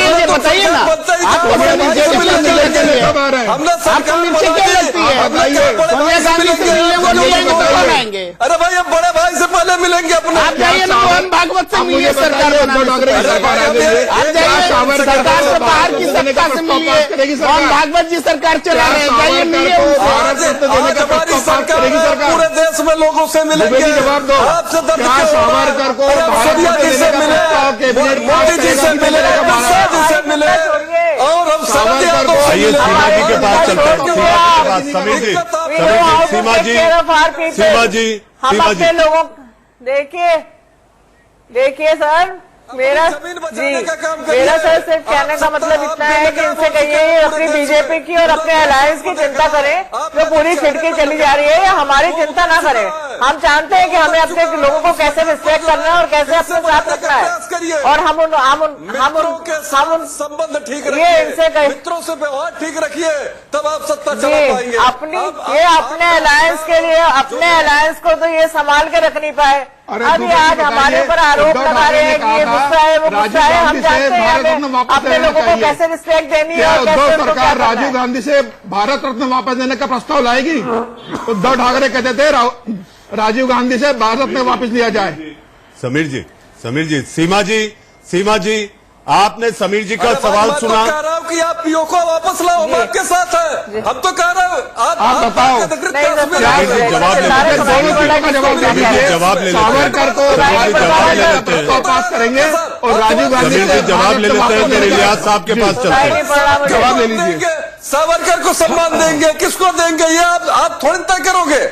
लेने बताइए ना, आपको सोनिया गांधी से मिलने वो लोग आएंगे। अरे भाई अब बड़े भाई से पहले मिलेंगे अपने। आप जाइए ना, मोहन भागवत से मिलिए, सरकार आप जाइए सरकार से बाहर की सत्ता से मिलिए, मोहन भागवत जी सरकार चला रहे हैं, जाइए मिलिए। हमारी सरकार पूरे देश में लोगों से मिलेंगे, जवाब दो। आपसे सावरकर को सोनिया जी से मिले, मोदी जी से मिले, शाह जी से मिले और हम शरद यादव से आइए सीमा जी के पास चलते हैं। सीमा जी, हम अपने लोगों, देखिए देखिए सर, मेरा सर सिर्फ कहने का मतलब इतना है कि इनसे कहिए अपनी बीजेपी की और अपने अलायंस की चिंता करें जो पूरी छिड़के चली जा रही है, या हमारी चिंता ना करें। हम जानते हैं कि हमें अपने लोगों को कैसे रिस्पेक्ट करना है और कैसे अपने साथ रखना है, और हम संबंध ठीक ये इनसे कहें, मित्रों से व्यवहार ठीक रखिए, तब आप सत्ता चला पाएंगे। अपने अलायंस के लिए, अपने अलायंस को तो ये संभाल के रख नहीं पाए। अभी आज हमारे ऊपर आरोप लगा रहे हैं कि ये गुस्सा है, वो गुस्सा है। हम जानते हैं अपने लोगों को कैसे रिस्पेक्ट देनी है। उद्धव सरकार राजीव गांधी से भारत रत्न वापस देने का प्रस्ताव लाएगी? उद्धव ठाकरे कहते थे राजीव गांधी से भारत रत्न वापस लिया जाए। समीर जी, सीमा जी, आपने समीर जी का सवाल सुना। कह रहा हूँ कि आप पीओ को वापस लाओ, हम आपके साथ हैं। हम तो कह रहे हैं आप बताओ, जवाब ले सावरकर को पास करेंगे और राजीव गांधी जवाब ले लेते हैं, फिर इलियास साहब के पास चलते हैं। जवाब ले लीजिए। सावरकर को सम्मान देंगे, किसको देंगे ये आप थोड़ी तय करोगे।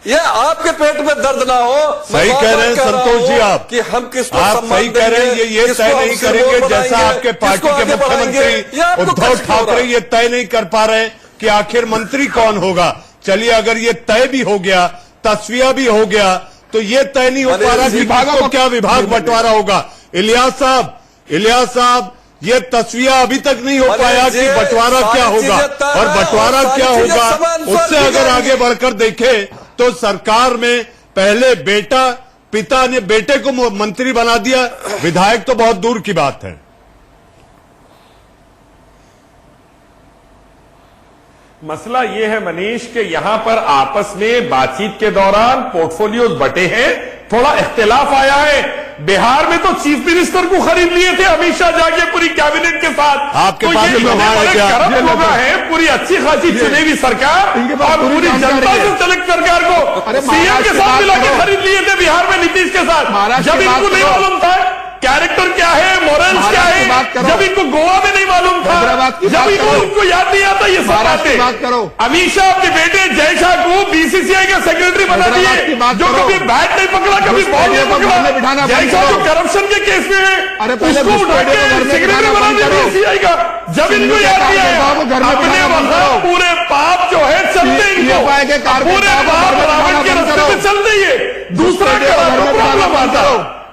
ये आपके पेट में दर्द ना हो। सही कह रहे हैं संतोष जी आप कि हम किसको आप सही कह रहे हैं। ये तय नहीं करेंगे जैसा आपके पार्टी के मुख्यमंत्री उद्धव ठाकरे ये तय नहीं कर पा रहे कि आखिर मंत्री कौन होगा। चलिए, अगर ये तय भी हो गया, तस्वीर भी हो गया, तो ये तय नहीं हो पा रहा कि किसको क्या विभाग बंटवारा होगा। इलियास साहब, ये तस्वीर अभी तक नहीं हो पाया कि बंटवारा क्या होगा, और बंटवारा क्या होगा उससे अगर आगे बढ़कर देखें तो सरकार में पहले पिता ने बेटे को मंत्री बना दिया, विधायक तो बहुत दूर की बात है। मसला ये है मनीष कि यहां पर आपस में बातचीत के दौरान पोर्टफोलियोज बटे हैं, थोड़ा इख्तिलाफ आया है। बिहार में तो चीफ मिनिस्टर को खरीद लिए थे अमित शाह जाके पूरी कैबिनेट के साथ। आपके पास करप्ट होगा है पूरी अच्छी खासी चुनी हुई सरकार और पूरी जनता से सेलेक्ट सरकार को सीएम के साथ मिला के खरीद लिए थे बिहार में नीतीश के साथ। जब इनको नहीं मालूम था कैरेक्टर क्या है, मोरल्स क्या है, जब इनको गोवा में नहीं मालूम था, जब इनको याद नहीं आता ये सब बातें। अमित शाह अपने बेटे जय शाह को बीसीसीआई का सेक्रेटरी बना दिए, जो कभी बैट नहीं पकड़ा, कभी बॉल नहीं पकड़ा। जय शाह जो करप्शन के केस में है उसको उठा के सेक्रेटरी बना दिया बीसीसीआई का। जब इनको याद नहीं आया, अपने वहां पूरे पाप जो है चलते इनको, पूरे पाप रावण के रास्ते में चल रही है। दूसरा प्रॉब्लम आता,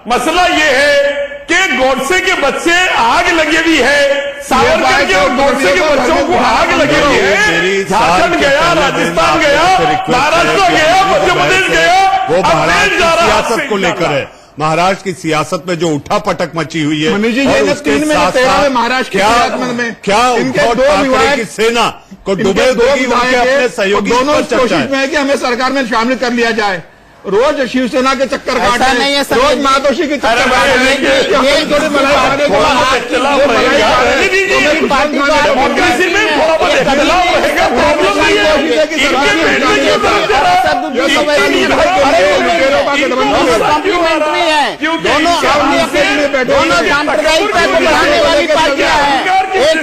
मसला ये है कि गोडसे के बच्चे आग लगे हुई है, सावरकर के और गोडसे के बच्चों को आग लगी हुई है। झारखंड गया, राजस्थान गया, महाराष्ट्र गया, मध्य प्रदेश गया, वो महाराष्ट्र की सियासत को लेकर है। महाराष्ट्र की सियासत में जो उठापटक मची हुई है, मनीष जी, और उसके साथ महाराष्ट्र क्या उद्धव ठाकरे की सेना को डुबे देगी उनके अपने सहयोगी दोनों कोशिश में है कि हमें सरकार में शामिल कर लिया जाए। रोज शिवसेना के चक्कर काट रहे हैं, रोज मातोश्री के चक्कर काट रहे हैं। कॉम्प्लीमेंट्री है, दोनों सांप्रदायिकता को बढ़ाने वाली पार्टियां हैं। एक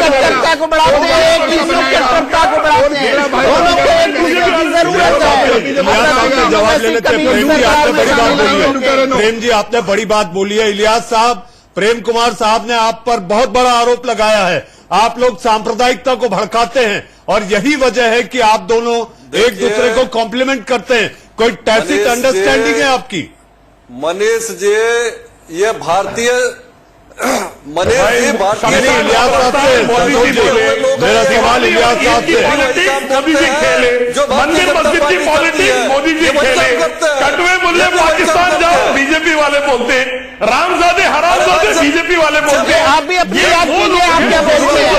कट्टरता को बढ़ाते हैं, एक हिंदू कट्टरता को बढ़ाते हैं। दोनों को एक दूसरे की जरूरत है। जवाब ले लेते हैं। प्रेम जी, आपने बड़ी बात बोली है। प्रेम जी, आपने बड़ी बात बोली है। इलियास साहब, प्रेम कुमार साहब ने आप पर बहुत बड़ा आरोप लगाया है। आप लोग सांप्रदायिकता को भड़काते हैं और यही वजह है कि आप दोनों एक दूसरे को कॉम्प्लीमेंट करते हैं। कोई टैसिट अंडरस्टैंडिंग है आपकी? मनीष जी, ये भारतीय मनीष जी, भारतीय इलियास साहब से मेरा सवाल इलियास साहब से, मोदी जी खेले, जो मंदिर मस्जिद की पॉलिटिक्स मोदी जी खेले, कटवे मुल्ले पाकिस्तान जाओ बीजेपी वाले बोलते हैं, रामजादे हरामजादे बीजेपी वाले बोलते हैं। आप भी अपनी बात कीजिए, आप क्या बोलते हैं?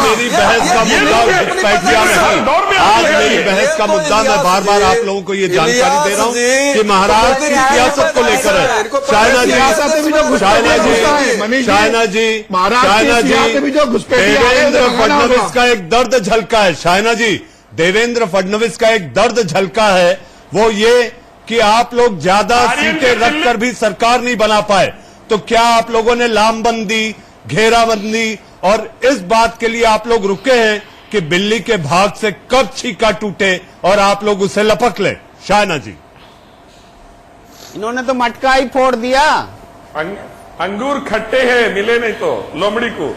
मेरी बहस का मुद्दा घुसपैठिया नहीं, आज मेरी बहस का मुद्दा मैं बार बार आप लोगों को ये जानकारी दे रहा हूँ कि महाराष्ट्र की सियासत को लेकर है। शायना जी, देवेंद्र फडणवीस का एक दर्द झलका है। शायना जी, देवेंद्र फडणवीस का एक दर्द झलका है, वो ये कि आप लोग ज्यादा सीटें रखकर भी सरकार नहीं बना पाए। तो क्या आप लोगों ने लामबंदी, घेराबंदी और इस बात के लिए आप लोग रुके हैं कि बिल्ली के भाग से कब छीका टूटे और आप लोग उसे लपक ले। शायना जी, इन्होंने तो मटका ही फोड़ दिया। अंगूर खट्टे हैं, मिले नहीं तो लोमड़ी को।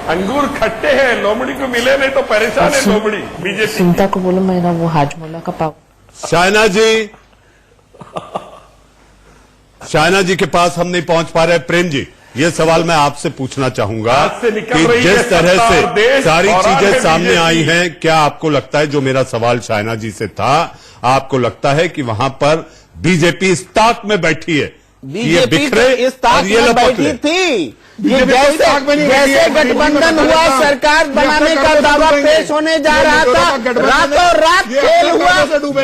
अंगूर खट्टे हैं, लोमड़ी को मिले नहीं तो परेशान है लोमड़ी। बीजेपी सुनीता को बोलो मेरा वो हाजमोला का पाव। शायना जी के पास हम नहीं पहुंच पा रहे। प्रेम जी, ये सवाल मैं आपसे पूछना चाहूंगा कि जिस तरह से सारी चीजें सामने आई हैं, क्या आपको लगता है, जो मेरा सवाल शायना जी से था, आपको लगता है कि वहां पर बीजेपी इस ताक में बैठी है? बीजेपी तो इस ताक में बैठी थी। ये जैसे गठबंधन हुआ, सरकार बनाने का दावा पेश होने जा रहा था, रातों रात फेल हुआ,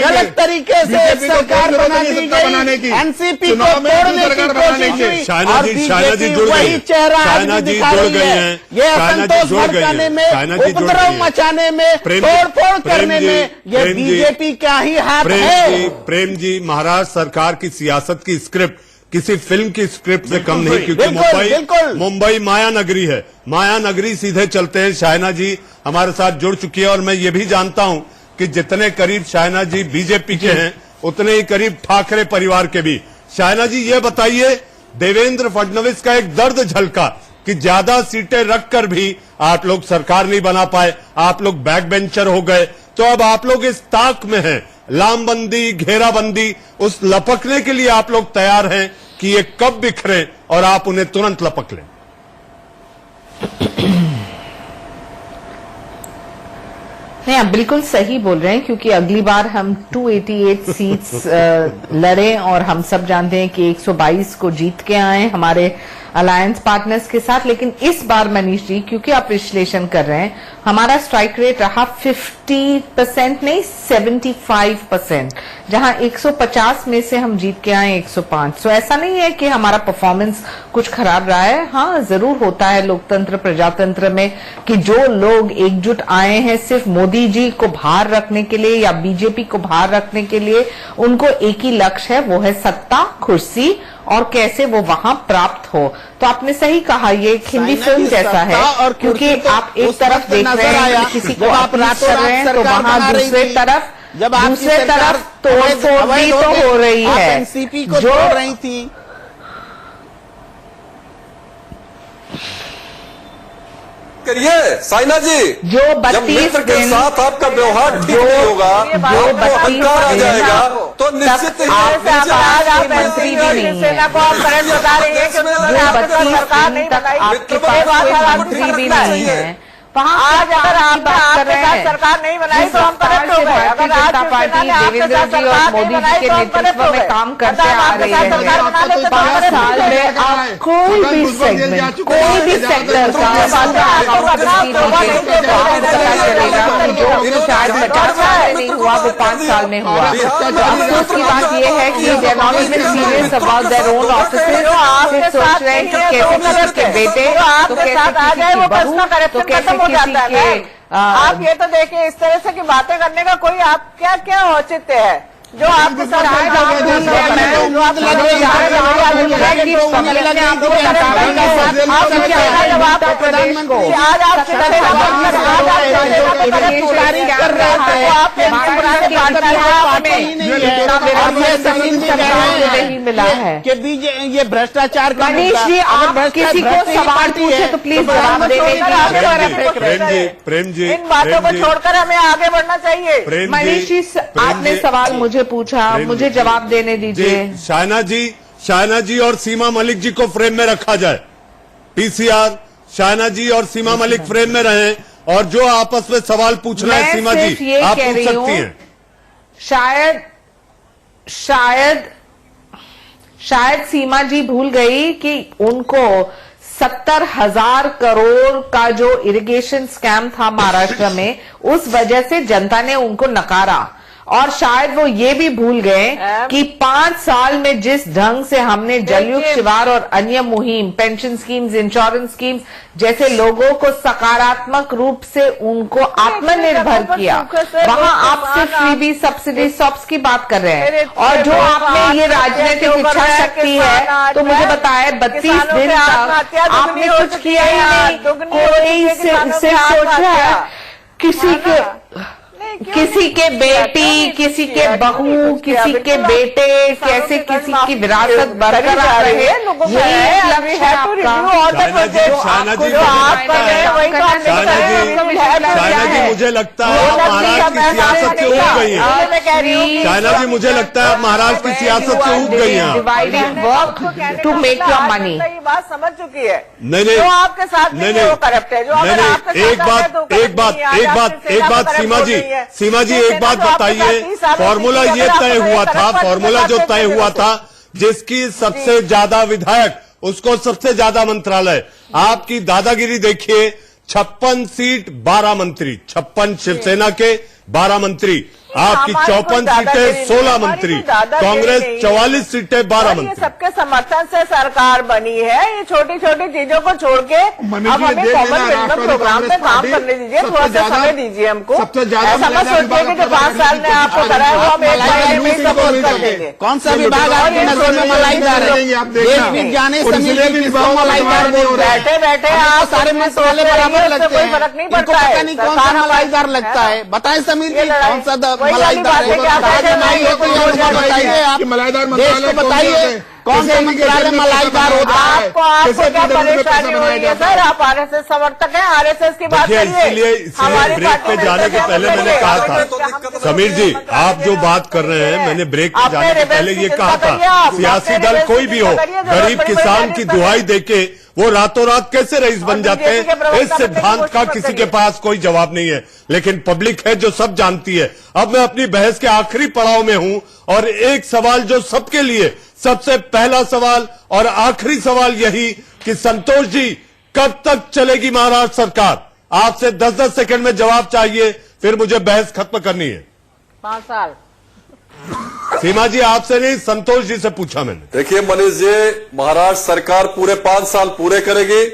गलत तरीके से सरकार बना दी गई, एनसीपी को तोड़ने की कोशिश हुई और बीजेपी वही चेहरा आज भी दिखा रही है। ये असंतोष भड़काने में, उपद्रव मचाने में, तोड़फोड़ करने में ये बीजेपी का ही हाथ है। प्रेम जी, महाराष्ट्र सरकार की सियासत की स्क्रिप्ट किसी फिल्म की स्क्रिप्ट से कम नहीं, क्योंकि मुंबई माया नगरी है। माया नगरी सीधे चलते हैं। शायना जी हमारे साथ जुड़ चुकी है और मैं ये भी जानता हूं कि जितने करीब शायना जी बीजेपी के हैं, उतने ही करीब ठाकरे परिवार के भी। शायना जी, ये बताइए, देवेंद्र फडणवीस का एक दर्द झलका कि ज्यादा सीटें रखकर भी आप लोग सरकार नहीं बना पाए, आप लोग बैक बेंचर हो गए। तो अब आप लोग इस ताक में हैं, लामबंदी, घेराबंदी, उस लपकने के लिए आप लोग तैयार हैं कि ये कब बिखरे और आप उन्हें तुरंत लपक लें? नहीं, आप बिल्कुल सही बोल रहे हैं, क्योंकि अगली बार हम 288 सीट्स लड़े और हम सब जानते हैं कि 122 को जीत के आए हमारे अलायंस पार्टनर्स के साथ। लेकिन इस बार मनीष जी, क्योंकि आप विश्लेषण कर रहे हैं, हमारा स्ट्राइक रेट रहा 50% नहीं 75%, जहां 150 में से हम जीत के आए 105। सो ऐसा नहीं है कि हमारा परफॉर्मेंस कुछ खराब रहा है। हाँ, जरूर होता है लोकतंत्र प्रजातंत्र में कि जो लोग एकजुट आए हैं सिर्फ मोदी जी को बाहर रखने के लिए या बीजेपी को बाहर रखने के लिए, उनको एक ही लक्ष्य है, वो है सत्ता, कुर्सी और कैसे वो वहां प्राप्त हो। तो आपने सही कहा, ये एक हिंदी फिल्म जैसा है, और क्योंकि आप एक तरफ देख रहे हैं किसी को आप रात कर रहे हैं, तो वहां दूसरे तरफ तोड़फोड़ भी तो हो रही है। एनसीपी को जोड़ रही थी। करिए साइना जी, जो जब मित्र के साथ आपका व्यवहार ठीक नहीं होगा, आपको अहंकार आ जाएगा, तो निश्चित ही आप मंत्री भी नहीं है, आपके पास मंत्री भी नहीं है। आज अगर आप आपके साथ सरकार नहीं बनाई तो हम करप्ट हो गए। अगर जनता पार्टी देवेंद्र जी और मोदी जी के नेतृत्व में काम करते आ रही है, 5 साल में आप कोई भी सेगमेंट, कोई भी सेक्टर का जो शायद 50 साल में नहीं हुआ वो 5 साल में हुआ। अफसोस की बात यह है कि they are not even serious about their own offices. सिर्फ सोच रहे हैं कि कैसे किसी के बेटे तो कैसे किसी की बहू तो कैसे हो जाता है। आप ये तो देखिए, इस तरह से की बातें करने का कोई आप क्या औचित्य है जो आपके साथ मिला है कि ये भ्रष्टाचार का। मनीष जी, आप किसी को सवाल पूछे तो प्लीज जवाब देने। प्रेम जी, इन बातों को छोड़कर हमें आगे बढ़ना चाहिए। मनीष जी, आपने सवाल मुझे पूछा, मुझे जवाब देने दीजिए। शायना जी और सीमा मलिक जी को फ्रेम में रखा जाए। पीसीआर, शायना जी और सीमा मलिक फ्रेम में रहें और जो आपस में सवाल पूछना है सीमा जी आप पूछ सकती हैं। शायद सीमा जी भूल गई कि उनको 70,000 करोड़ का जो इरिगेशन स्कैम था महाराष्ट्र में, उस वजह से जनता ने उनको नकारा। और शायद वो ये भी भूल गए कि 5 साल में जिस ढंग से हमने जलयुक्त शिवार और अन्य मुहिम, पेंशन स्कीम्स, इंश्योरेंस स्कीम्स जैसे लोगों को सकारात्मक रूप से उनको आत्मनिर्भर किया, वहां आप सिर्फ फ्रीबी, सब्सिडी, सॉप्स की बात कर रहे हैं। और जो आपने ये राजनीतिक इच्छा शक्ति है, तो मुझे बताया 32 दिन तक आपने कुछ किया ही नहीं। कोई सिर्फ सोच रहा है किसी के बेटी, किसी के बहू, किसी के बेटे कैसे किसी की विरासत बरकरार रहे, यही लक्ष्य है आपका। चाइना जी मुझे लगता है आप महाराष्ट्र की सियासत से उब गई हैं। चाइना जी मुझे लगता है आप महाराष्ट्र की सियासत से उब गई हैं। Dividing work to make your money. ये बात समझ चुकी है। नहीं, जो आपके साथ नहीं वो करप्ट है। एक बात सीमा जी एक बात बताइए, फॉर्मूला ये तय हुआ था, फॉर्मूला जो तय हुआ था, जिसकी सबसे ज्यादा विधायक उसको सबसे ज्यादा मंत्रालय। आपकी दादागिरी देखिए, 56 सीट 12 मंत्री, 56 शिवसेना के 12 मंत्री, आपकी 54 सीटें 16 मंत्री, कांग्रेस 44 सीटें 12 मंत्री। सबके समर्थन से सरकार बनी है। ये छोटी छोटी चीजों को छोड़ के अब हमें कॉमन मिनिमम प्रोग्राम पे काम करने दीजिए, थोड़ा सा समय दीजिए हमको। ऐसा मत सोचिए कि जो 5 साल में आपको करा है वो हम 1 महीने में सपोर्ट कर देंगे। कौन सा विभाग आपकी नजर में मलाईदार है? देश विज्ञान समिति मलाईदार बोल रहे हैं। बैठे बैठे आप सारे मसाले बराबर लगते हैं, कोई फर्क नहीं पड़ता है। नहीं कौन सा मलाईदार लगता है, बताएं समीर जी, कौन सा मलाईदार है? बताइए आप मलाईदार देश को बताइए कौन सा मंत्रालय मलाईदार होता है? आपको क्या परेशानी हो रही है सर? आप आरएसएस समर्थक हैं, आरएसएस की बात करिए। इसलिए ब्रेक पे जाने के पहले मैंने कहा था, समीर जी आप जो बात कर रहे हैं, मैंने ब्रेक पे जाने के पहले ये कहा था, सियासी दल कोई भी हो, गरीब किसान की दुहाई देके वो रातों रात कैसे रईस बन जाते हैं, इस सिद्धांत का किसी के पास कोई जवाब नहीं है। लेकिन पब्लिक है जो सब जानती है। अब मैं अपनी बहस के आखिरी पड़ाव में हूं और एक सवाल जो सबके लिए सबसे पहला सवाल और आखिरी सवाल यही कि संतोष जी कब तक चलेगी महाराष्ट्र सरकार? आपसे 10-10 सेकंड में जवाब चाहिए, फिर मुझे बहस खत्म करनी है। 5 साल। सीमा जी आपसे नहीं, संतोष जी से पूछा मैंने। देखिए मनीष जी, महाराष्ट्र सरकार पूरे 5 साल पूरे करेगी।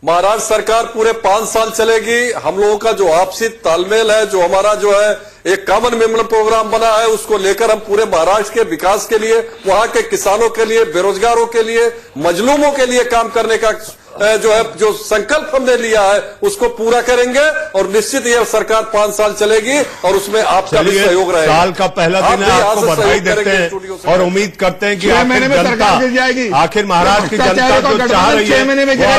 महाराष्ट्र सरकार पूरे 5 साल चलेगी। हम लोगों का जो आपसी तालमेल है, जो हमारा जो है एक कॉमन मिनिमम प्रोग्राम बना है, उसको लेकर हम पूरे महाराष्ट्र के विकास के लिए, वहां के किसानों के लिए, बेरोजगारों के लिए, मजलूमों के लिए काम करने का जो संकल्प हमने लिया है उसको पूरा करेंगे। और निश्चित ये सरकार 5 साल चलेगी और उसमें आपका भी सहयोग रहेगा। साल का पहला दिन है, आपको बधाई देते हैं और उम्मीद करते हैं कि आखिर महाराष्ट्र की जनता जो चाह रही है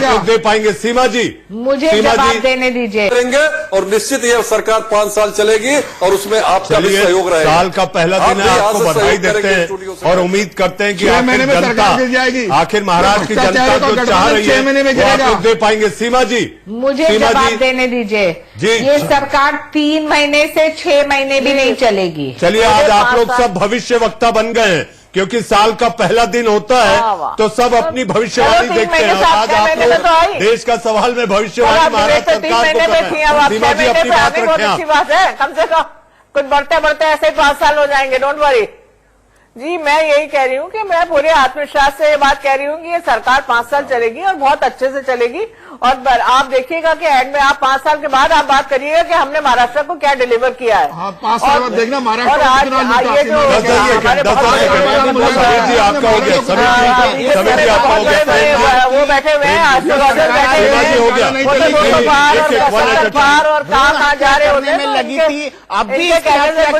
वो दे पाएंगे। सीमा जी मुझे जवाब देने दीजिए। करेंगे और निश्चित ये सरकार 5 साल चलेगी और उसमें आपका भी सहयोग रहेगा। साल का पहला दिन है, आपको बधाई देते हैं और उम्मीद करते हैं कि आखिर महाराष्ट्र की जनता जो चाह रही है आप दे पाएंगे। सीमा जी मुझे जवाब देने दीजिए। ये सरकार 3 महीने से 6 महीने भी नहीं चलेगी। चलिए आज आप लोग सब भविष्य वक्ता बन गए हैं, क्योंकि साल का पहला दिन होता है तो सब अपनी भविष्यवाणी देखते हैं। आज आप लोग देश का सवाल में भविष्यवाणी महाराष्ट्र सरकार को कर रहे हैं। सीमा जी अपनी बात रखें। अच्छी बात है, कम से कम कुछ बढ़ते बढ़ते ऐसे 5 साल हो जाएंगे, डोंट वरी। जी मैं यही कह रही हूँ कि मैं पूरे आत्मविश्वास से ये बात कह रही हूँ कि ये सरकार 5 साल चलेगी और बहुत अच्छे से चलेगी। और आप देखिएगा कि एंड में आप 5 साल के बाद आप बात करिएगा कि हमने महाराष्ट्र को क्या डिलीवर किया है। 5 साल बाद देखना महाराष्ट्र और आज ये जो वो बैठे हुए हैं, आशीर्वाद बैठे और कहाँ जा रहे होने में लगी थी। अब भी करने की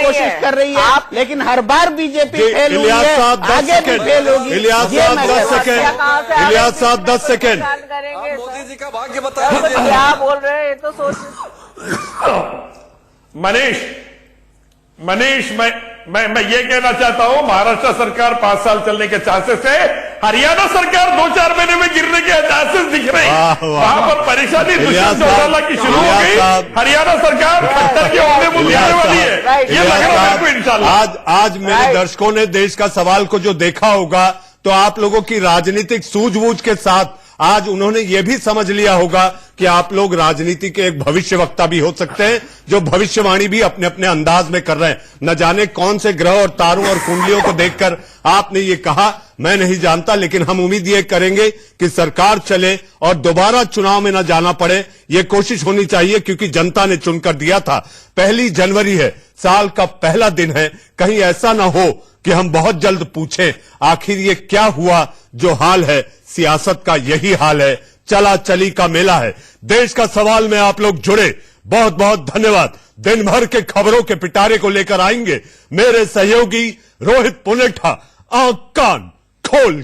कोशिश कर रही है, लेकिन हर बार बीजेपी फेल हुई है, आगे भी फेल होगी। इलियास साहब 10 सेकेंड। मोदी जी का भाग्य बताया क्या बोल रहे हैं तो सोच। मनीष मैं ये कहना चाहता हूं, महाराष्ट्र सरकार 5 साल चलने के चांसेस है। हरियाणा सरकार 2-4 महीने में गिरने के चांसेस दिख रहे हैं। वहां पर परेशानी दुष्यंत चौटाला की शुरू हो गई। हरियाणा सरकार खट्टर के होने मुझे आने वाली है, ये लग रहा है आपको इंशाल्लाह। आज मेरे दर्शकों ने देश का सवाल को जो देखा होगा, तो आप लोगों की राजनीतिक सूझबूझ के साथ आज उन्होंने ये भी समझ लिया होगा कि आप लोग राजनीति के एक भविष्यवक्ता भी हो सकते हैं, जो भविष्यवाणी भी अपने अपने अंदाज में कर रहे हैं। न जाने कौन से ग्रह और तारों और कुंडलियों को देखकर आपने ये कहा, मैं नहीं जानता, लेकिन हम उम्मीद ये करेंगे कि सरकार चले और दोबारा चुनाव में न जाना पड़े। ये कोशिश होनी चाहिए, क्योंकि जनता ने चुनकर दिया था। 1 जनवरी है, साल का पहला दिन है, कहीं ऐसा ना हो कि हम बहुत जल्द पूछें आखिर ये क्या हुआ। जो हाल है सियासत का यही हाल है, चला चली का मेला है। देश का सवाल में आप लोग जुड़े, बहुत बहुत धन्यवाद। दिन भर के खबरों के पिटारे को लेकर आएंगे मेरे सहयोगी रोहित पुनेठा। आंख कान खोल